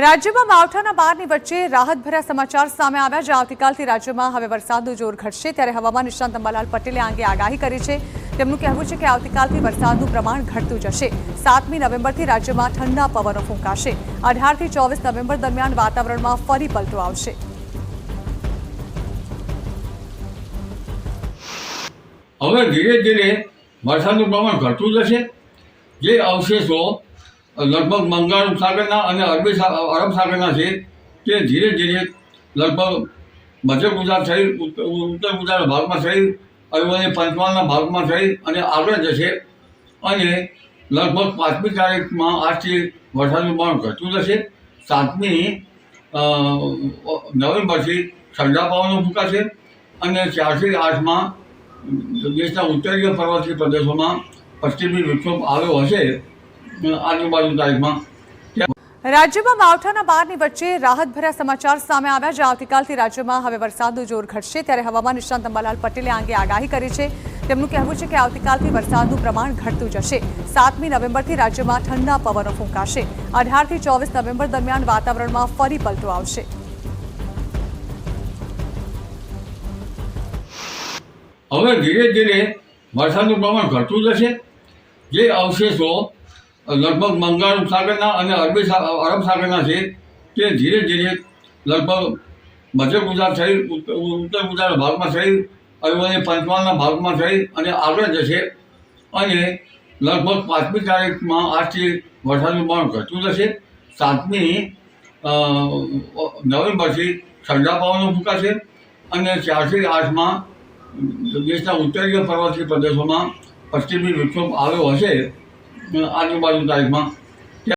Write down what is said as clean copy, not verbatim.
રાજ્યમાં માવઠાના બારની વચ્ચે રાહતભર્યા સમાચાર સામે આવ્યા છે। આવતીકાલથી રાજ્યમાં હવે વરસાદનું જોર ઘટશે, ત્યારે હવામાન નિષ્ણાત અંબાલાલ પટેલે આ અંગે આગાહી કરી છે। તેમનું કહેવું છે કે આવતીકાલથી વરસાદનું પ્રમાણ ઘટતું જશે। 7મી નવેમ્બરથી રાજ્યમાં ઠંડા પવનો ફૂંકાશે। 18 થી 24 નવેમ્બર દરમિયાન વાતાવરણમાં ફરી પલટો આવશે। હવે ધીરે ધીરે વરસાદનું પ્રમાણ ઘટતું જશે। જે અવશેષો લગભગ બંગાળ ઉપસાગરના અને અરબ સાગરના છે તે ધીરે ધીરે લગભગ મધ્ય ગુજરાત સહિત ઉત્તર ગુજરાતના ભાગમાં સહિત અરવલ્લી પંચમહાલના ભાગમાં સહિત અને આગળ જશે અને લગભગ 5મી તારીખમાં આજથી વરસાદનું પ્રમાણ ઘટતું જશે। 7મી નવેમ્બરથી ઠંડા પવનો ફૂંકાશે અને 4 થી 8માં દેશના ઉત્તરીય પર્વતીય પ્રદેશોમાં પશ્ચિમી વિક્ષોભ આવ્યો હશે। આજુબાજુ તારીખમાં રાજ્યમાં માવઠાના બારની વચ્ચે રાહતભર્યા સમાચાર સામે આવ્યા છે। આવતીકાલથી રાજ્યમાં હવે વરસાદનું જોર ઘટશે, ત્યારે હવામાન નિષ્ણાત અંબાલાલ પટેલે આ અંગે આગાહી કરી છે। તેમનું કહેવું છે કે આવતીકાલથી વરસાદનું પ્રમાણ ઘટતું જશે। 7મી નવેમ્બરથી રાજ્યમાં ઠંડા પવનો ફૂંકાશે। 18 થી 24 નવેમ્બર દરમિયાન વાતાવરણમાં ફરી પલટો આવશે। હવે ધીરે ધીરે વરસાદનું પ્રમાણ ઘટતું જશે। જે અવશેષો લગભગ બંગાળ ઉપસાગરના અને અરબ સાગરના છે તે ધીરે ધીરે લગભગ મધ્ય ગુજરાત સહિત ઉત્તર ગુજરાતના ભાગમાં સહિત અરવલ્લી પંચમહાલના ભાગમાં સહિત અને આગળ જશે અને લગભગ 5મી તારીખમાં આજથી વરસાદનું પ્રમાણ ઘટતું જશે। 7મી નવેમ્બરથી ઠંડા પવનો ફૂંકાશે અને 4 થી 8માં દેશના ઉત્તરીય પર્વતીય પ્રદેશોમાં પશ્ચિમી વિક્ષોભ આવ્યો હશે। આજુબાજુ તારીખમાં